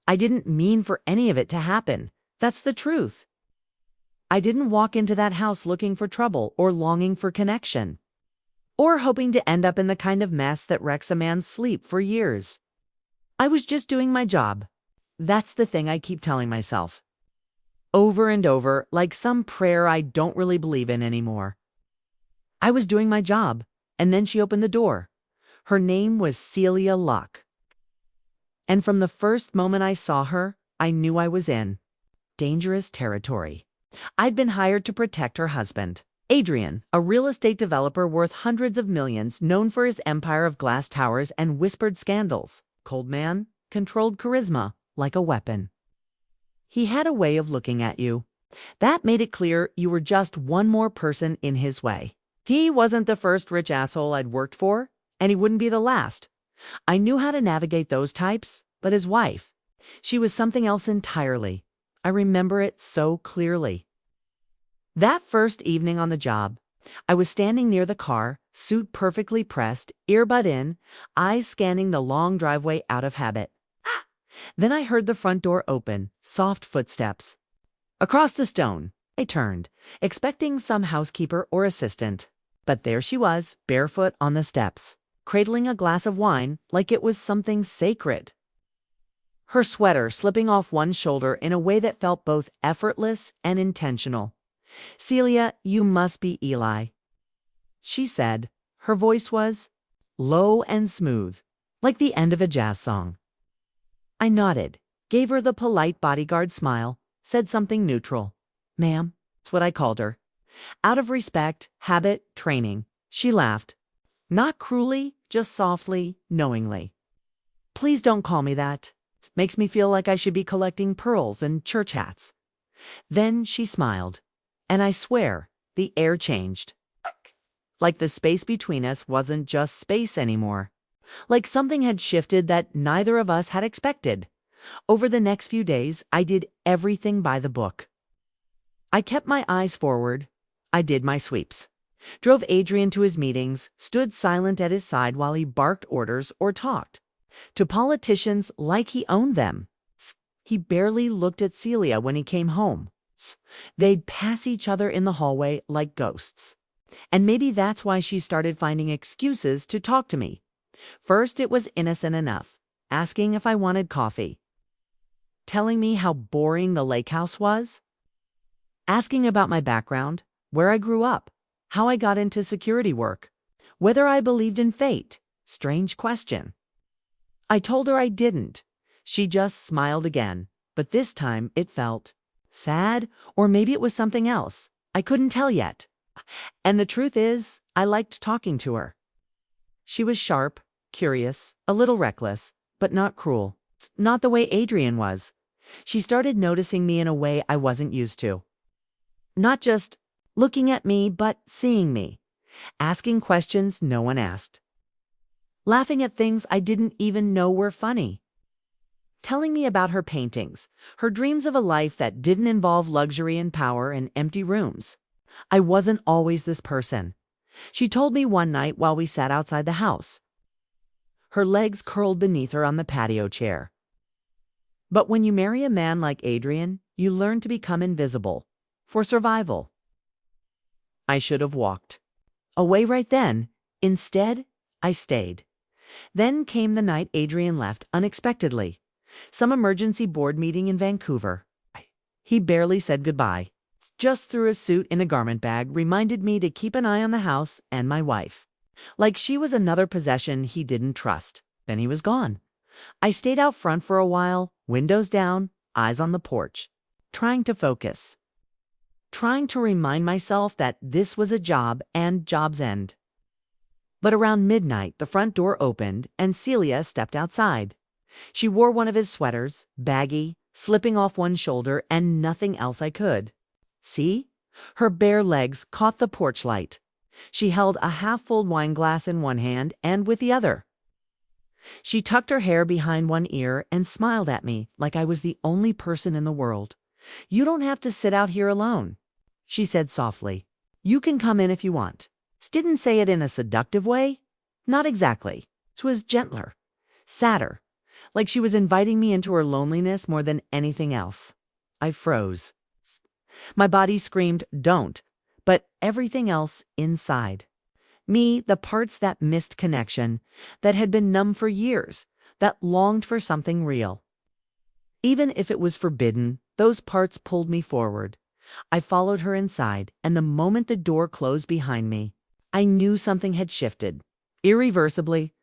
I didn't mean for any of it to happen. That's the truth. I didn't walk into that house looking for trouble or longing for connection, or hoping to end up in the kind of mess that wrecks a man's sleep for years. I was just doing my job. That's the thing I keep telling myself, over and over, like some prayer I don't really believe in anymore. I was doing my job, and then she opened the door. Her name was Celia Luck. And from the first moment I saw her, I knew I was in dangerous territory. I'd been hired to protect her husband, Adrian, a real estate developer worth hundreds of millions, known for his empire of glass towers and whispered scandals. Cold man, controlled charisma, like a weapon. He had a way of looking at you. That made it clear you were just one more person in his way. He wasn't the first rich asshole I'd worked for, and he wouldn't be the last. I knew how to navigate those types, but his wife, she was something else entirely. I remember it so clearly. That first evening on the job, I was standing near the car, suit perfectly pressed, earbud in, eyes scanning the long driveway out of habit. Then I heard the front door open, soft footsteps. Across the stone, I turned, expecting some housekeeper or assistant. But there she was, barefoot on the steps, cradling a glass of wine like it was something sacred. Her sweater slipping off one shoulder in a way that felt both effortless and intentional. "Celia, you must be Eli," she said. Her voice was low and smooth, like the end of a jazz song. I nodded, gave her the polite bodyguard smile, said something neutral. "Ma'am," that's what I called her. Out of respect, habit, training, she laughed. Not cruelly, just softly, knowingly. "Please don't call me that. It makes me feel like I should be collecting pearls and church hats." Then she smiled, and I swear, the air changed. Like the space between us wasn't just space anymore. Like something had shifted that neither of us had expected. Over the next few days, I did everything by the book. I kept my eyes forward. I did my sweeps. Drove Adrian to his meetings, stood silent at his side while he barked orders or talked to politicians like he owned them. He barely looked at Celia when he came home. They'd pass each other in the hallway like ghosts. And maybe that's why she started finding excuses to talk to me. First, it was innocent enough, asking if I wanted coffee, telling me how boring the lake house was, asking about my background, where I grew up, how I got into security work, whether I believed in fate. Strange question. I told her I didn't. She just smiled again, but this time it felt sad, or maybe it was something else. I couldn't tell yet. And the truth is, I liked talking to her. She was sharp, curious, a little reckless, but not cruel. Not the way Adrian was. She started noticing me in a way I wasn't used to. Not just looking at me, but seeing me. Asking questions no one asked. Laughing at things I didn't even know were funny. Telling me about her paintings, her dreams of a life that didn't involve luxury and power and empty rooms. I wasn't always this person. She told me one night while we sat outside the house. Her legs curled beneath her on the patio chair. "But when you marry a man like Adrian, you learn to become invisible. For survival." I should have walked away right then. Instead, I stayed. Then came the night Adrian left unexpectedly. Some emergency board meeting in Vancouver. He barely said goodbye. Just threw a suit in a garment bag, reminded me to keep an eye on the house and my wife. Like she was another possession he didn't trust. Then he was gone. I stayed out front for a while, windows down, eyes on the porch, trying to focus. Trying to remind myself that this was a job and jobs end. But around midnight, the front door opened and Celia stepped outside. She wore one of his sweaters, baggy, slipping off one shoulder, and nothing else I could see. Her bare legs caught the porch light. She held a half-full wine glass in one hand and with the other. She tucked her hair behind one ear and smiled at me like I was the only person in the world. "You don't have to sit out here alone," she said softly. "You can come in if you want." Didn't say it in a seductive way. Not exactly. It was gentler, sadder, like she was inviting me into her loneliness more than anything else. I froze. My body screamed, "Don't," but everything else inside. Me, the parts that missed connection, that had been numb for years, that longed for something real. Even if it was forbidden, those parts pulled me forward. I followed her inside, and the moment the door closed behind me, I knew something had shifted. Irreversibly.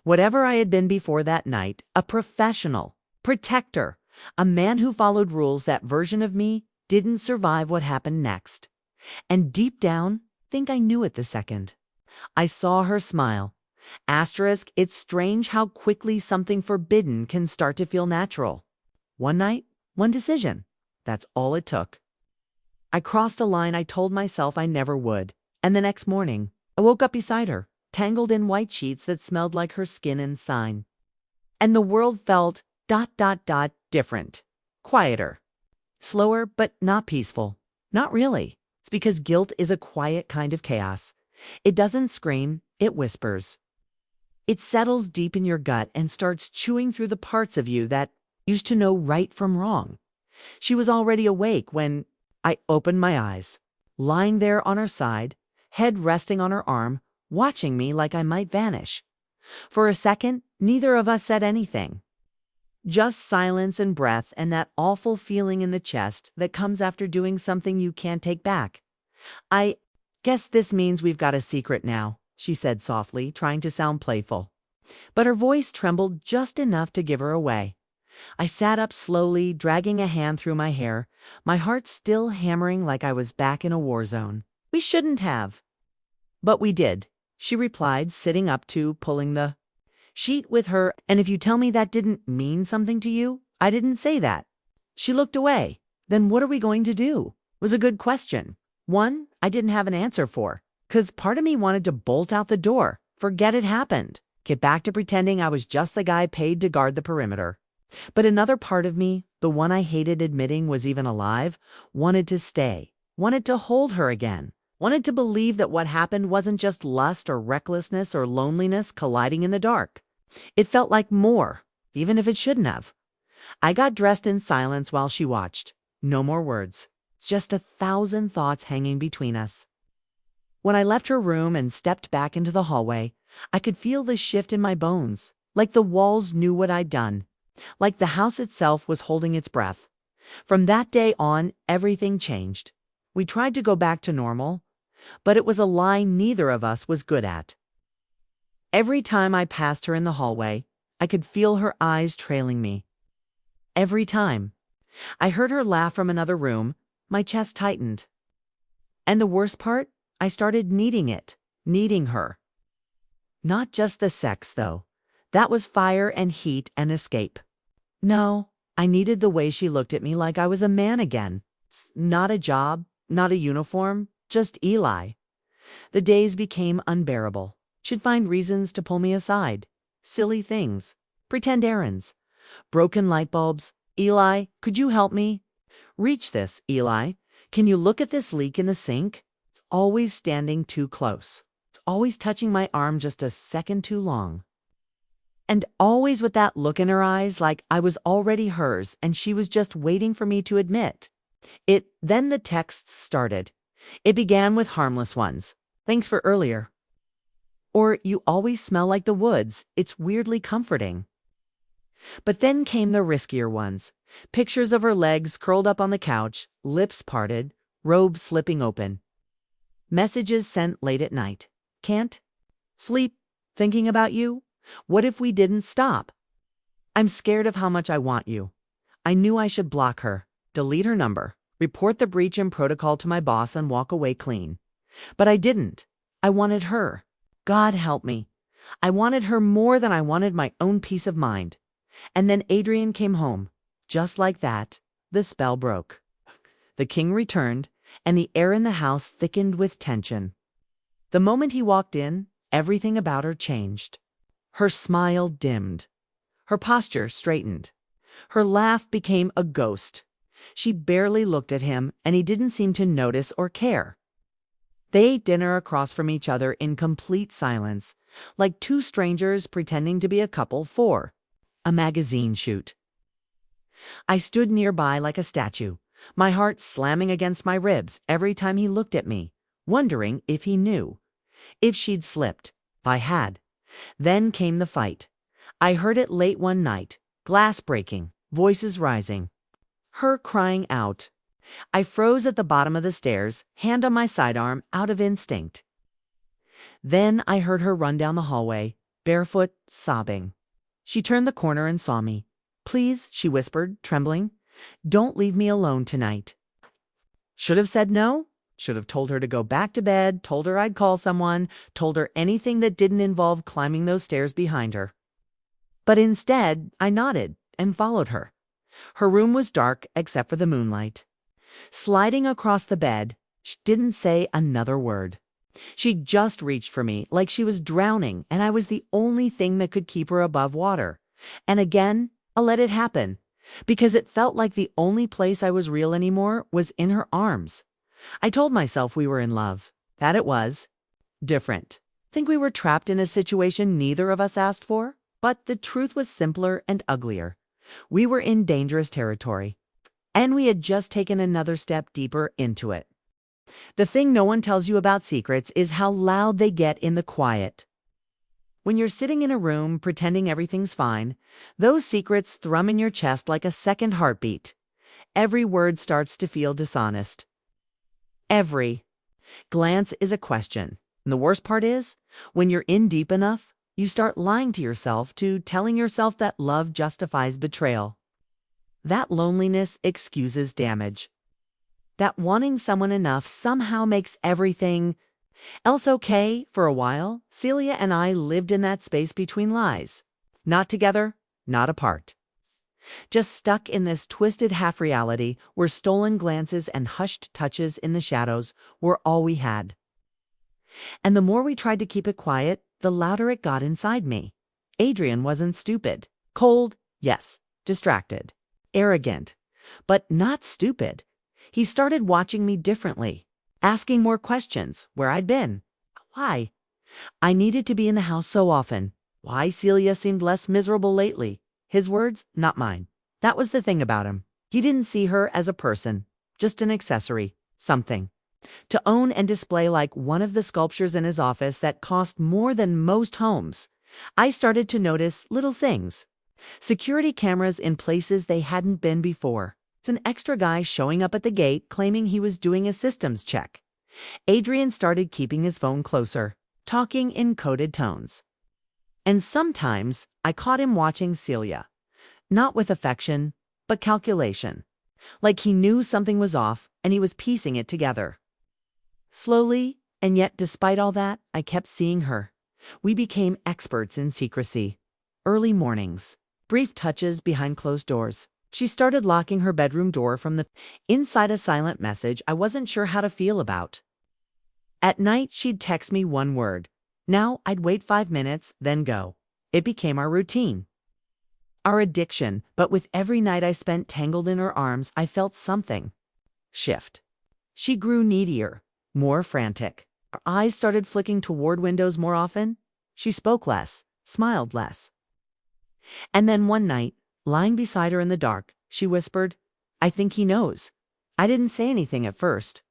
Whatever I had been before that night, a professional, protector, a man who followed rules, that version of me didn't survive what happened next. And deep down, think I knew it the second I saw her smile. Asterisk, it's strange how quickly something forbidden can start to feel natural. One night, one decision. That's all it took. I crossed a line I told myself I never would, and the next morning, I woke up beside her, tangled in white sheets that smelled like her skin and sign. And the world felt ... different. Quieter. Slower, but not peaceful. Not really. It's because guilt is a quiet kind of chaos. It doesn't scream, it whispers. It settles deep in your gut and starts chewing through the parts of you that used to know right from wrong. She was already awake when I opened my eyes, lying there on her side, head resting on her arm, watching me like I might vanish. For a second, neither of us said anything. Just silence and breath and that awful feeling in the chest that comes after doing something you can't take back. "I guess this means we've got a secret now," she said softly, trying to sound playful. But her voice trembled just enough to give her away. I sat up slowly, dragging a hand through my hair, my heart still hammering like I was back in a war zone. "We shouldn't have." "But we did," she replied, sitting up too, pulling the sheet with her. "And if you tell me that didn't mean something to you, I didn't say that." She looked away. "Then what are we going to do?" Was a good question. One I didn't have an answer for, 'cause part of me wanted to bolt out the door, forget it happened, get back to pretending I was just the guy paid to guard the perimeter. But another part of me, the one I hated admitting was even alive, wanted to stay, wanted to hold her again, wanted to believe that what happened wasn't just lust or recklessness or loneliness colliding in the dark. It felt like more, even if it shouldn't have. I got dressed in silence while she watched. No more words. Just 1,000 thoughts hanging between us. When I left her room and stepped back into the hallway, I could feel the shift in my bones, like the walls knew what I'd done, like the house itself was holding its breath. From that day on, everything changed. We tried to go back to normal, but it was a lie neither of us was good at. Every time I passed her in the hallway, I could feel her eyes trailing me. Every time. I heard her laugh from another room. My chest tightened. And the worst part, I started needing it, needing her. Not just the sex, though. That was fire and heat and escape. No, I needed the way she looked at me like I was a man again. Not a job, not a uniform, just Eli. The days became unbearable. She'd find reasons to pull me aside. Silly things. Pretend errands. Broken light bulbs. "Eli, could you help me?" "Reach this, Eli. Can you look at this leak in the sink?" It's always standing too close. It's always touching my arm just a second too long. And always with that look in her eyes like I was already hers and she was just waiting for me to admit. Then the texts started. It began with harmless ones. "Thanks for earlier." Or "You always smell like the woods. It's weirdly comforting." But then came the riskier ones. Pictures of her legs curled up on the couch, lips parted, robe slipping open. Messages sent late at night. "Can't sleep, thinking about you. What if we didn't stop? I'm scared of how much I want you." I knew I should block her, delete her number, report the breach in protocol to my boss and walk away clean. But I didn't. I wanted her. God help me. I wanted her more than I wanted my own peace of mind. And then Adrian came home. Just like that, the spell broke. The king returned, and the air in the house thickened with tension. The moment he walked in, everything about her changed. Her smile dimmed. Her posture straightened. Her laugh became a ghost. She barely looked at him, and he didn't seem to notice or care. They ate dinner across from each other in complete silence, like two strangers pretending to be a couple for a magazine shoot. I stood nearby like a statue, my heart slamming against my ribs every time he looked at me, wondering if he knew, if she'd slipped. I had. Then came the fight. I heard it late one night, glass breaking, voices rising, her crying out. I froze at the bottom of the stairs, hand on my sidearm, out of instinct. Then I heard her run down the hallway, barefoot, sobbing. She turned the corner and saw me. "Please," she whispered, trembling, "don't leave me alone tonight." Should have said no. Should have told her to go back to bed, told her I'd call someone, told her anything that didn't involve climbing those stairs behind her. But instead, I nodded and followed her. Her room was dark except for the moonlight. Sliding across the bed, she didn't say another word. She just reached for me like she was drowning and I was the only thing that could keep her above water. And again, I'll let it happen, because it felt like the only place I was real anymore was in her arms. I told myself we were in love, that it was different. Think we were trapped in a situation neither of us asked for? But the truth was simpler and uglier. We were in dangerous territory, and we had just taken another step deeper into it. The thing no one tells you about secrets is how loud they get in the quiet. When you're sitting in a room pretending everything's fine, those secrets thrum in your chest like a second heartbeat. Every word starts to feel dishonest. Every glance is a question. And the worst part is, when you're in deep enough, you start lying to yourself, telling yourself that love justifies betrayal. That loneliness excuses damage. That wanting someone enough somehow makes everything else okay. For a while, Celia and I lived in that space between lies. Not together, not apart. Just stuck in this twisted half-reality where stolen glances and hushed touches in the shadows were all we had. And the more we tried to keep it quiet, the louder it got inside me. Adrian wasn't stupid. Cold, yes. Distracted. Arrogant. But not stupid. He started watching me differently, asking more questions, where I'd been. Why I needed to be in the house so often. Why Celia seemed less miserable lately. His words, not mine. That was the thing about him. He didn't see her as a person, just an accessory, something to own and display, like one of the sculptures in his office that cost more than most homes. I started to notice little things. Security cameras in places they hadn't been before. It's an extra guy showing up at the gate claiming he was doing a systems check. Adrian started keeping his phone closer, talking in coded tones. And sometimes I caught him watching Celia, not with affection, but calculation. Like he knew something was off and he was piecing it together. Slowly, and yet despite all that, I kept seeing her. We became experts in secrecy. Early mornings, brief touches behind closed doors. She started locking her bedroom door from the inside, a silent message I wasn't sure how to feel about. At night, she'd text me one word. Now I'd wait 5 minutes, then go. It became our routine. Our addiction, but with every night I spent tangled in her arms, I felt something shift. She grew needier, more frantic. Her eyes started flicking toward windows more often. She spoke less, smiled less. And then one night, lying beside her in the dark, she whispered, "I think he knows." I didn't say anything at first.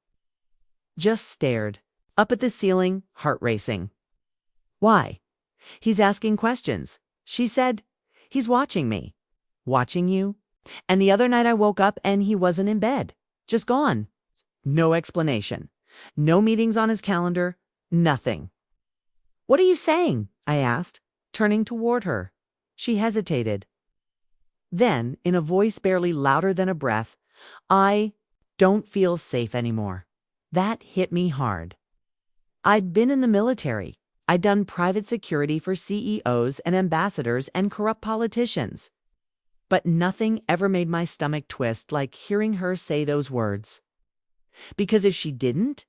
Just stared, up at the ceiling, heart racing. Why? He's asking questions. She said, "He's watching me." Watching you? And the other night I woke up and he wasn't in bed. Just gone. No explanation. No meetings on his calendar. Nothing. "What are you saying?" I asked, turning toward her. She hesitated. Then, in a voice barely louder than a breath, "I don't feel safe anymore." That hit me hard. I'd been in the military. I'd done private security for CEOs and ambassadors and corrupt politicians. But nothing ever made my stomach twist like hearing her say those words. Because if she didn't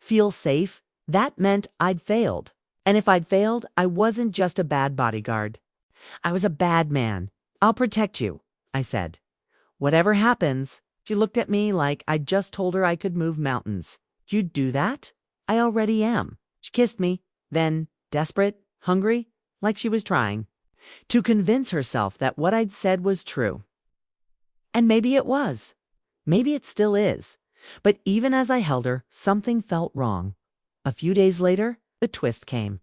feel safe, that meant I'd failed. And if I'd failed, I wasn't just a bad bodyguard. I was a bad man. "I'll protect you," I said. "Whatever happens." She looked at me like I'd just told her I could move mountains. "You'd do that?" "I already am." She kissed me. Then, desperate, hungry, like she was trying. to convince herself that what I'd said was true. And maybe it was. Maybe it still is. But even as I held her, something felt wrong. A few days later, the twist came.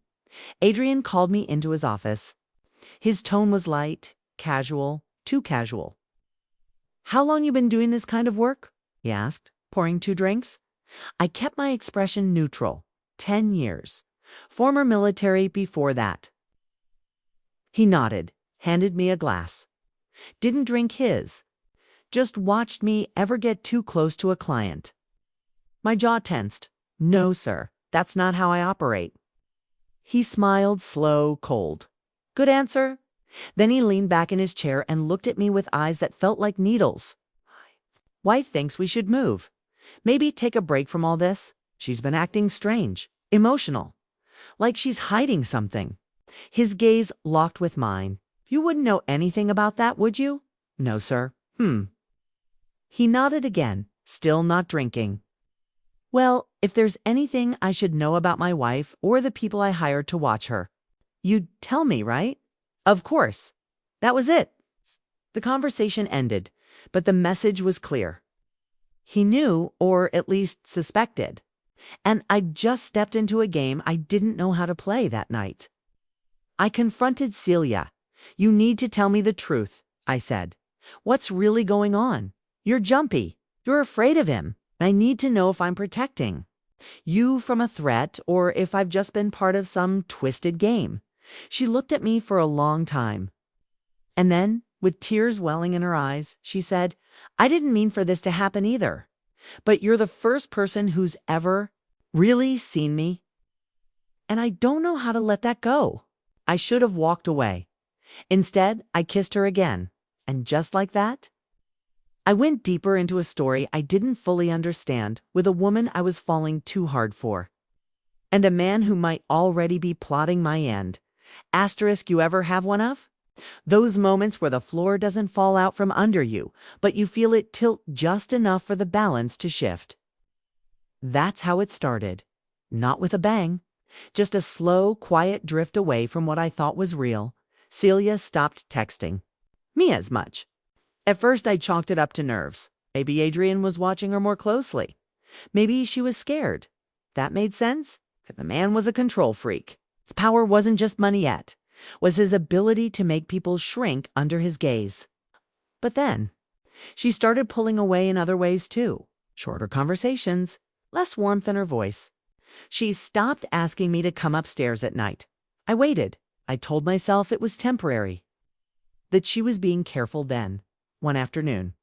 Adrian called me into his office. His tone was light, casual, too casual. "How long you been doing this kind of work?" he asked, pouring 2 drinks. I kept my expression neutral. 10 years. Former military before that. He nodded, handed me a glass. Didn't drink his. Just watched me ever get too close to a client. My jaw tensed. "No, sir, that's not how I operate." He smiled, slow, cold. "Good answer." Then he leaned back in his chair and looked at me with eyes that felt like needles. "Wife thinks we should move. Maybe take a break from all this. She's been acting strange, emotional, like she's hiding something." His gaze locked with mine. "You wouldn't know anything about that, would you?" "No, sir." He nodded again, still not drinking. "Well, if there's anything I should know about my wife or the people I hired to watch her, you'd tell me, right?" "Of course." That was it. The conversation ended, but the message was clear. He knew, or at least suspected. And I'd just stepped into a game I didn't know how to play that night. I confronted Celia. "You need to tell me the truth," I said. "What's really going on? You're jumpy. You're afraid of him. I need to know if I'm protecting you from a threat or if I've just been part of some twisted game." She looked at me for a long time. And then, with tears welling in her eyes, she said, "I didn't mean for this to happen either. But you're the first person who's ever really seen me. And I don't know how to let that go." I should have walked away. Instead, I kissed her again. And just like that, I went deeper into a story I didn't fully understand with a woman I was falling too hard for. And a man who might already be plotting my end. Asterisk, you ever have one of? Those moments where the floor doesn't fall out from under you, but you feel it tilt just enough for the balance to shift. That's how it started. Not with a bang. Just a slow, quiet drift away from what I thought was real. Celia stopped texting. Me as much. At first I chalked it up to nerves. Maybe Adrian was watching her more closely. Maybe she was scared. That made sense. The man was a control freak. His power wasn't just money yet. Was his ability to make people shrink under his gaze. But then, she started pulling away in other ways too. Shorter conversations, less warmth in her voice. She stopped asking me to come upstairs at night. I waited. I told myself it was temporary. That she was being careful then. One afternoon,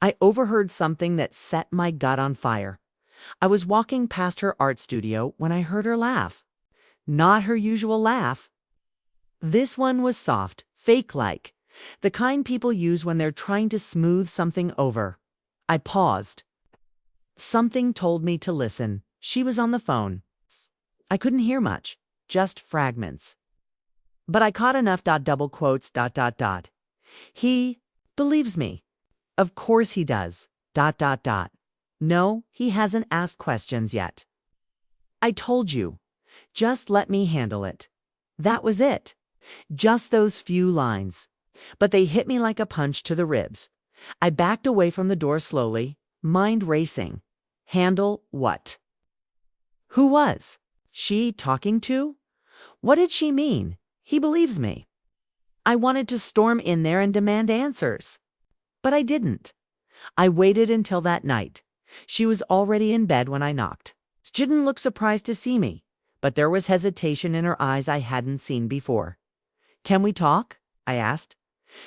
I overheard something that set my gut on fire. I was walking past her art studio when I heard her laugh. Not her usual laugh. This one was soft, fake-like, the kind people use when they're trying to smooth something over. I paused. Something told me to listen. She was on the phone. I couldn't hear much, just fragments. But I caught enough double quotes. "He believes me. Of course he does. No, he hasn't asked questions yet. I told you. Just let me handle it." That was it. Just those few lines. But they hit me like a punch to the ribs. I backed away from the door slowly, mind racing. Handle what? Who was she talking to? What did she mean? He believes me. I wanted to storm in there and demand answers. But I didn't. I waited until that night. She was already in bed when I knocked. She didn't look surprised to see me, but there was hesitation in her eyes I hadn't seen before. "Can we talk?" I asked.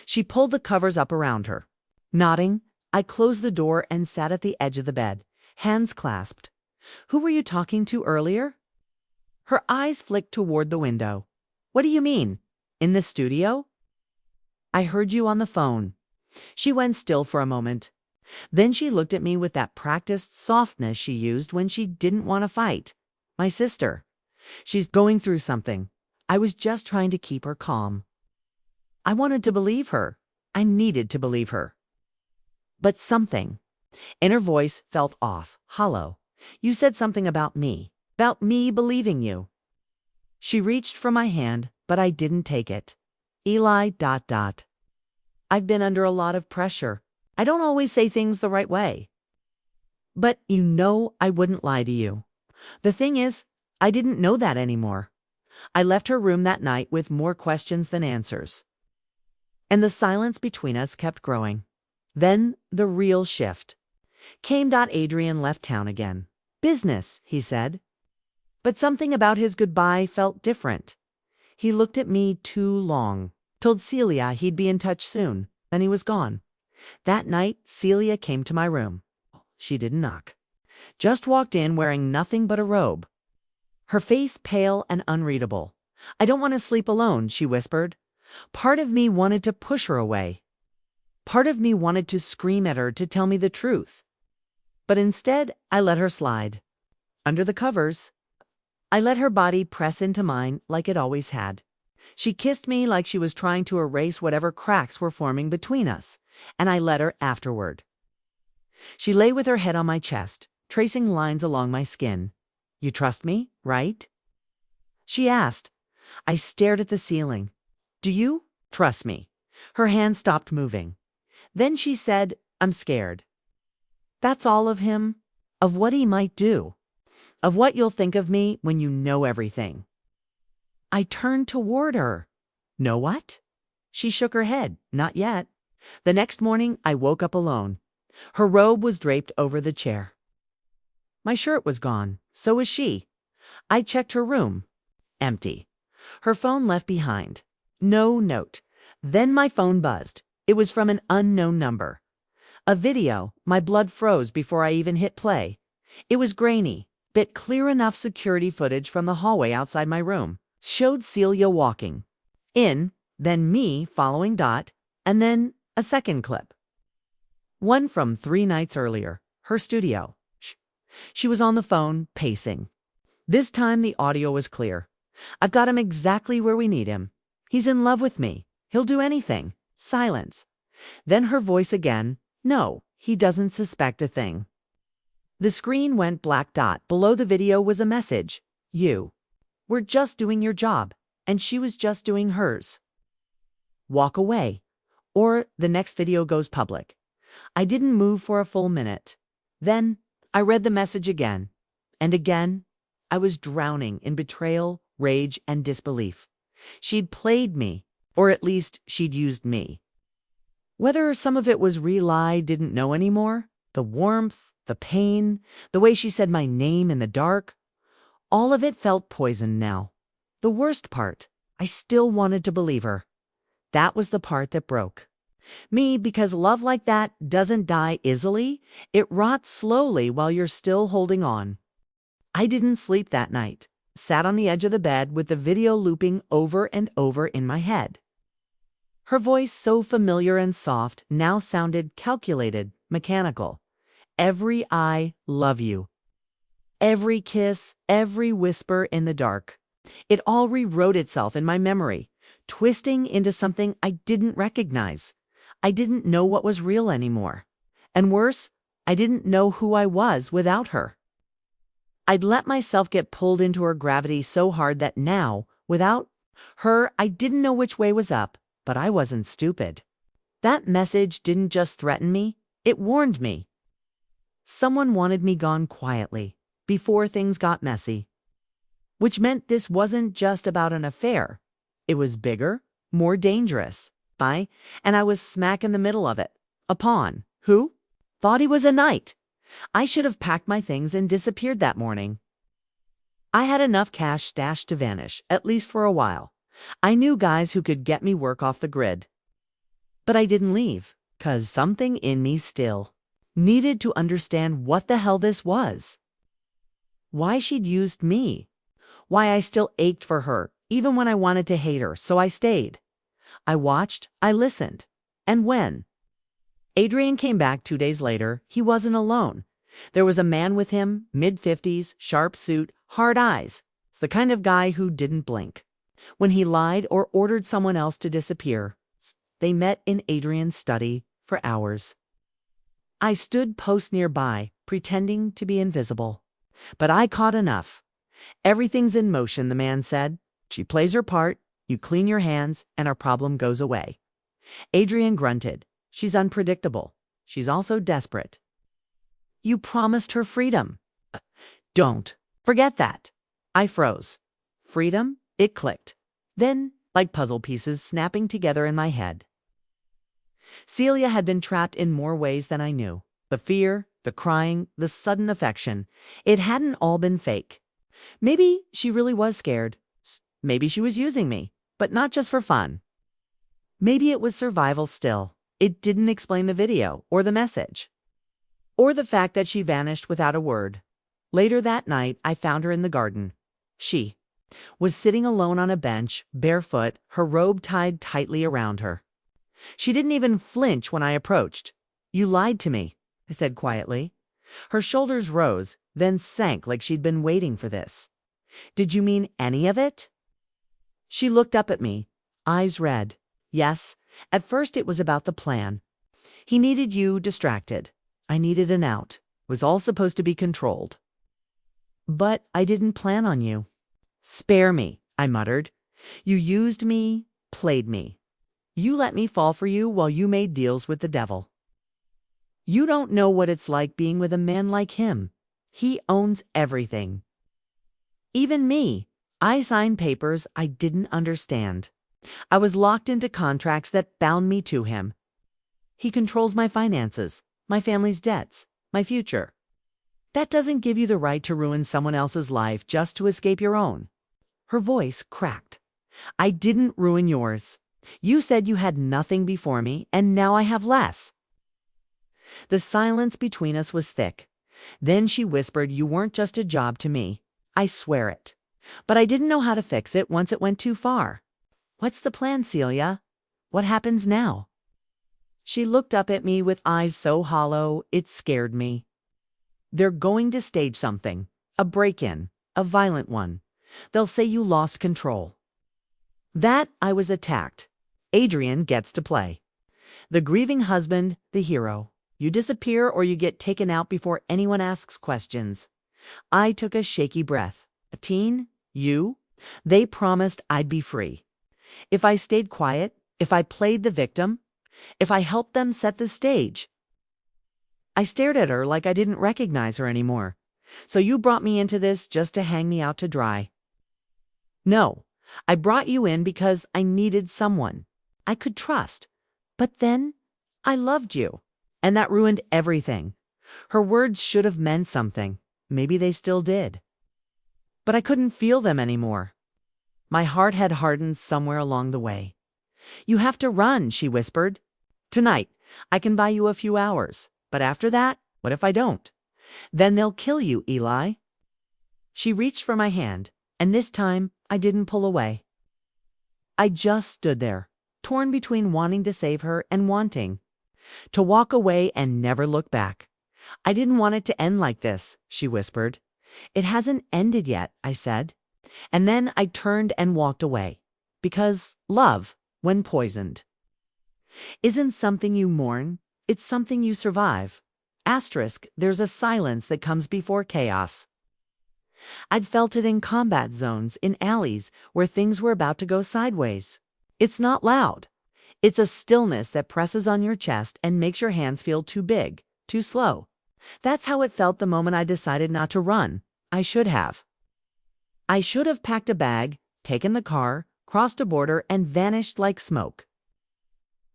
She pulled the covers up around her. Nodding, I closed the door and sat at the edge of the bed, hands clasped. "Who were you talking to earlier?" Her eyes flicked toward the window. "What do you mean? In the studio?" "I heard you on the phone." She went still for a moment. Then she looked at me with that practiced softness she used when she didn't want to fight. "My sister. She's going through something." I was just trying to keep her calm. I wanted to believe her. I needed to believe her. But something in her voice felt off, hollow. "You said something about me believing you." She reached for my hand, but I didn't take it. Eli. I've been under a lot of pressure. I don't always say things the right way. But you know I wouldn't lie to you. The thing is, I didn't know that anymore. I left her room that night with more questions than answers. And the silence between us kept growing. Then the real shift came. Adrian left town again. Business, he said. But something about his goodbye felt different. He looked at me too long, told Celia he'd be in touch soon, then he was gone. That night, Celia came to my room. She didn't knock. Just walked in wearing nothing but a robe. Her face pale and unreadable. I don't want to sleep alone, she whispered. Part of me wanted to push her away. Part of me wanted to scream at her to tell me the truth. But instead, I let her slide. Under the covers, I let her body press into mine like it always had. She kissed me like she was trying to erase whatever cracks were forming between us, and I let her afterward. She lay with her head on my chest, tracing lines along my skin. You trust me, right? She asked. I stared at the ceiling. Do you trust me? Her hand stopped moving. Then she said, I'm scared. That's all of him, of what he might do, of what you'll think of me when you know everything. I turned toward her. Know what? She shook her head. Not yet. The next morning, I woke up alone. Her robe was draped over the chair. My shirt was gone. So was she. I checked her room. Empty. Her phone left behind. No note. Then my phone buzzed. It was from an unknown number. A video. My blood froze before I even hit play. It was grainy, but clear enough security footage from the hallway outside my room. Showed Celia walking in, then me following Dot, and then a second clip. One from 3 nights earlier, her studio. She was on the phone, pacing. This time the audio was clear. I've got him exactly where we need him. He's in love with me. He'll do anything. Silence. Then her voice again. No, he doesn't suspect a thing. The screen went black. Below the video was a message. You were just doing your job, and she was just doing hers. Walk away, or the next video goes public. I didn't move for a full minute. Then I read the message again, and again. I was drowning in betrayal, rage, and disbelief. She'd played me, or at least she'd used me. Whether some of it was real, I didn't know anymore. The warmth, the pain, the way she said my name in the dark, all of it felt poisoned now. The worst part, I still wanted to believe her. That was the part that broke me, because love like that doesn't die easily. It rots slowly while you're still holding on. I didn't sleep that night. Sat on the edge of the bed with the video looping over and over in my head. Her voice, so familiar and soft, now sounded calculated, mechanical. Every I love you. Every kiss, every whisper in the dark. It all rewrote itself in my memory, twisting into something I didn't recognize. I didn't know what was real anymore. And worse, I didn't know who I was without her. I'd let myself get pulled into her gravity so hard that now, without her, I didn't know which way was up, but I wasn't stupid. That message didn't just threaten me, it warned me. Someone wanted me gone quietly, before things got messy. Which meant this wasn't just about an affair. It was bigger, more dangerous. And I was smack in the middle of it. A pawn. Who? Thought he was a knight. I should have packed my things and disappeared that morning. I had enough cash stashed to vanish, at least for a while. I knew guys who could get me work off the grid. But I didn't leave, 'cause something in me still needed to understand what the hell this was. Why she'd used me. Why I still ached for her, even when I wanted to hate her, so I stayed. I watched, I listened. And when Adrian came back 2 days later, he wasn't alone. There was a man with him, mid-50s, sharp suit, hard eyes. It's the kind of guy who didn't blink. When he lied or ordered someone else to disappear, they met in Adrian's study for hours. I stood post nearby, pretending to be invisible. But I caught enough. Everything's in motion, the man said. She plays her part. You clean your hands, and our problem goes away. Adrian grunted. She's unpredictable. She's also desperate. You promised her freedom. Don't. Forget that. I froze. Freedom? It clicked. Then, like puzzle pieces snapping together in my head. Celia had been trapped in more ways than I knew. The fear, the crying, the sudden affection. It hadn't all been fake. Maybe she really was scared. Maybe she was using me, but not just for fun. Maybe it was survival still. It didn't explain the video or the message. Or the fact that she vanished without a word. Later that night, I found her in the garden. She was sitting alone on a bench, barefoot, her robe tied tightly around her. She didn't even flinch when I approached. You lied to me, I said quietly. Her shoulders rose, then sank like she'd been waiting for this. Did you mean any of it? She looked up at me, eyes red. Yes, at first it was about the plan. He needed you distracted. I needed an out. It was all supposed to be controlled. But I didn't plan on you. Spare me, I muttered. You used me, played me. You let me fall for you while you made deals with the devil. You don't know what it's like being with a man like him. He owns everything. Even me. I signed papers I didn't understand. I was locked into contracts that bound me to him. He controls my finances, my family's debts, my future. That doesn't give you the right to ruin someone else's life just to escape your own. Her voice cracked. I didn't ruin yours. You said you had nothing before me, and now I have less. The silence between us was thick. Then she whispered, you weren't just a job to me. I swear it. But I didn't know how to fix it once it went too far. What's the plan, Celia? What happens now? She looked up at me with eyes so hollow, it scared me. They're going to stage something. A break-in. A violent one. They'll say you lost control. That I was attacked. Adrian gets to play. The grieving husband, the hero. You disappear or you get taken out before anyone asks questions. I took a shaky breath. A teen? You? They promised I'd be free. If I stayed quiet, if I played the victim, if I helped them set the stage. I stared at her like I didn't recognize her anymore. So you brought me into this just to hang me out to dry. No, I brought you in because I needed someone I could trust. But then I loved you. And that ruined everything. Her words should have meant something. Maybe they still did. But I couldn't feel them anymore. My heart had hardened somewhere along the way. You have to run, she whispered. Tonight, I can buy you a few hours. But after that, what if I don't? Then they'll kill you, Eli. She reached for my hand, and this time I didn't pull away. I just stood there, torn between wanting to save her and wanting to walk away and never look back. I didn't want it to end like this, she whispered. It hasn't ended yet, I said. And then I turned and walked away. Because love, when poisoned, isn't something you mourn, it's something you survive. Asterisk, there's a silence that comes before chaos. I'd felt it in combat zones, in alleys, where things were about to go sideways. It's not loud. It's a stillness that presses on your chest and makes your hands feel too big, too slow. That's how it felt the moment I decided not to run. I should have. I should have packed a bag, taken the car, crossed a border, and vanished like smoke.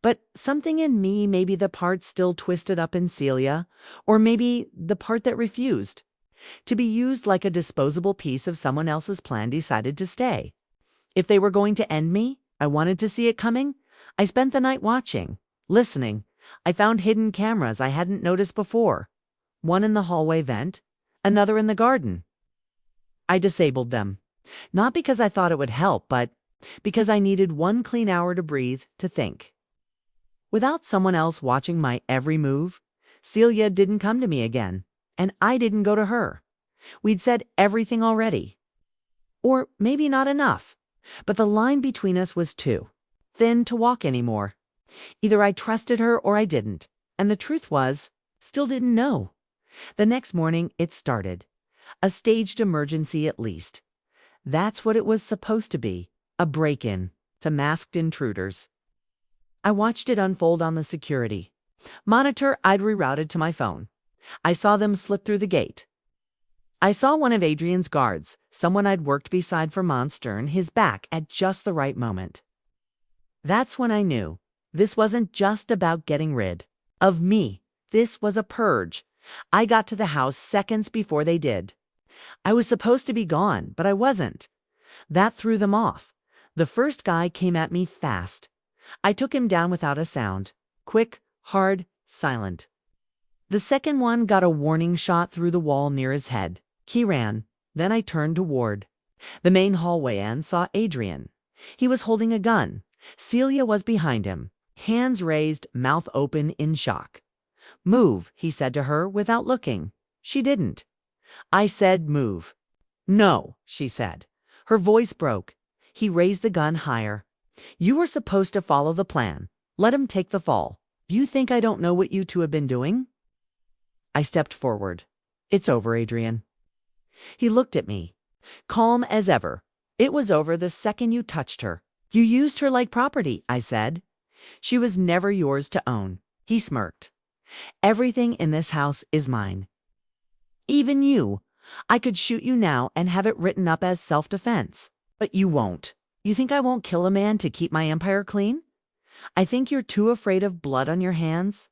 But something in me, maybe the part still twisted up in Celia, or maybe the part that refused to be used like a disposable piece of someone else's plan, decided to stay. If they were going to end me, I wanted to see it coming. I spent the night watching, listening. I found hidden cameras I hadn't noticed before. One in the hallway vent, another in the garden. I disabled them. Not because I thought it would help, but because I needed one clean hour to breathe, to think. Without someone else watching my every move, Celia didn't come to me again, and I didn't go to her. We'd said everything already. Or maybe not enough, but the line between us was too thin to walk anymore. Either I trusted her or I didn't, and the truth was, still didn't know. The next morning it started. A staged emergency at least. That's what it was supposed to be, a break-in. to masked intruders. I watched it unfold on the security monitor I'd rerouted to my phone. I saw them slip through the gate. I saw one of Adrian's guards, someone I'd worked beside for months, turn his back at just the right moment. That's when I knew this wasn't just about getting rid of me. This was a purge. I got to the house seconds before they did. I was supposed to be gone, but I wasn't. That threw them off. The first guy came at me fast. I took him down without a sound. Quick, hard, silent. The second one got a warning shot through the wall near his head. He ran. Then I turned toward the main hallway and saw Adrian. He was holding a gun. Celia was behind him, hands raised, mouth open in shock. "Move," he said to her without looking. She didn't. I said, "Move." "No," she said. Her voice broke. He raised the gun higher. "You were supposed to follow the plan. Let him take the fall. You think I don't know what you two have been doing?" I stepped forward. "It's over, Adrian." He looked at me, calm as ever. "It was over the second you touched her. You used her like property," I said. "She was never yours to own." He smirked. "Everything in this house is mine. Even you. I could shoot you now and have it written up as self-defense. But you won't. You think I won't kill a man to keep my empire clean? I think you're too afraid of blood on your hands."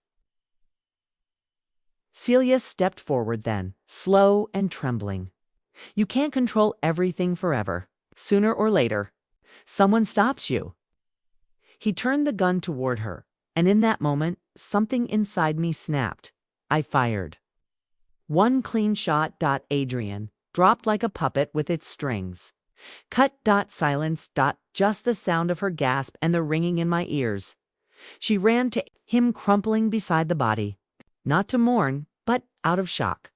Celia stepped forward then, slow and trembling. "You can't control everything forever. Sooner or later, someone stops you." He turned the gun toward her, and in that moment, something inside me snapped. I fired. One clean shot. Adrian dropped like a puppet with its strings. Cut. Silence. Just the sound of her gasp and the ringing in my ears. She ran to him, crumpling beside the body. Not to mourn, but out of shock.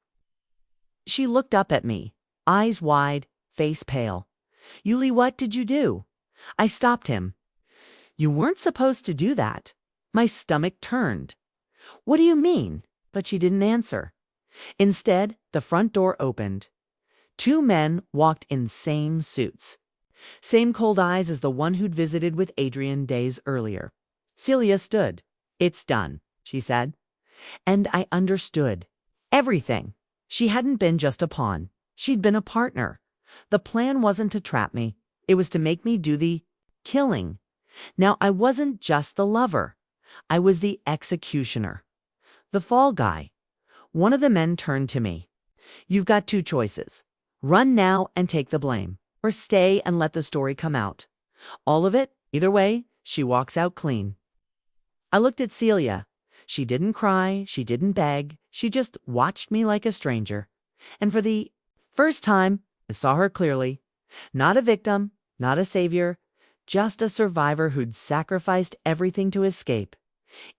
She looked up at me, eyes wide, face pale. "Yuli, what did you do?" I stopped him. "You weren't supposed to do that." My stomach turned. "What do you mean?" But she didn't answer. Instead, the front door opened. Two men walked in same suits. Same cold eyes as the one who'd visited with Adrian days earlier. Celia stood. "It's done," she said. And I understood. Everything. She hadn't been just a pawn. She'd been a partner. The plan wasn't to trap me. It was to make me do the killing. Now I wasn't just the lover. I was the executioner. The fall guy. One of the men turned to me. "You've got two choices. Run now and take the blame, or stay and let the story come out. All of it, either way, she walks out clean." I looked at Celia. She didn't cry, she didn't beg, she just watched me like a stranger. And for the first time, I saw her clearly. Not a victim, not a savior, just a survivor who'd sacrificed everything to escape.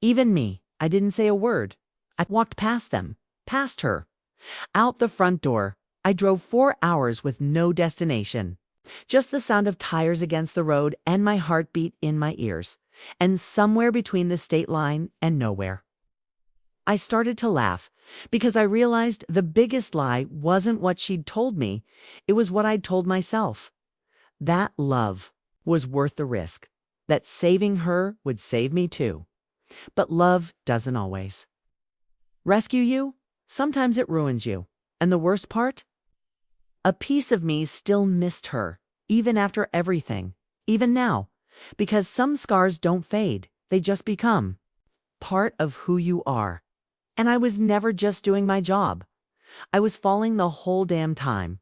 Even me, I didn't say a word. I walked past them, past her. Out the front door. I drove 4 hours with no destination. Just the sound of tires against the road and my heartbeat in my ears. And somewhere between the state line and nowhere. I started to laugh because I realized the biggest lie wasn't what she'd told me. It was what I'd told myself. That love was worth the risk. That saving her would save me too. But love doesn't always rescue you. Sometimes it ruins you. And the worst part? A piece of me still missed her, even after everything, even now. Because some scars don't fade, they just become part of who you are. And I was never just doing my job. I was falling the whole damn time.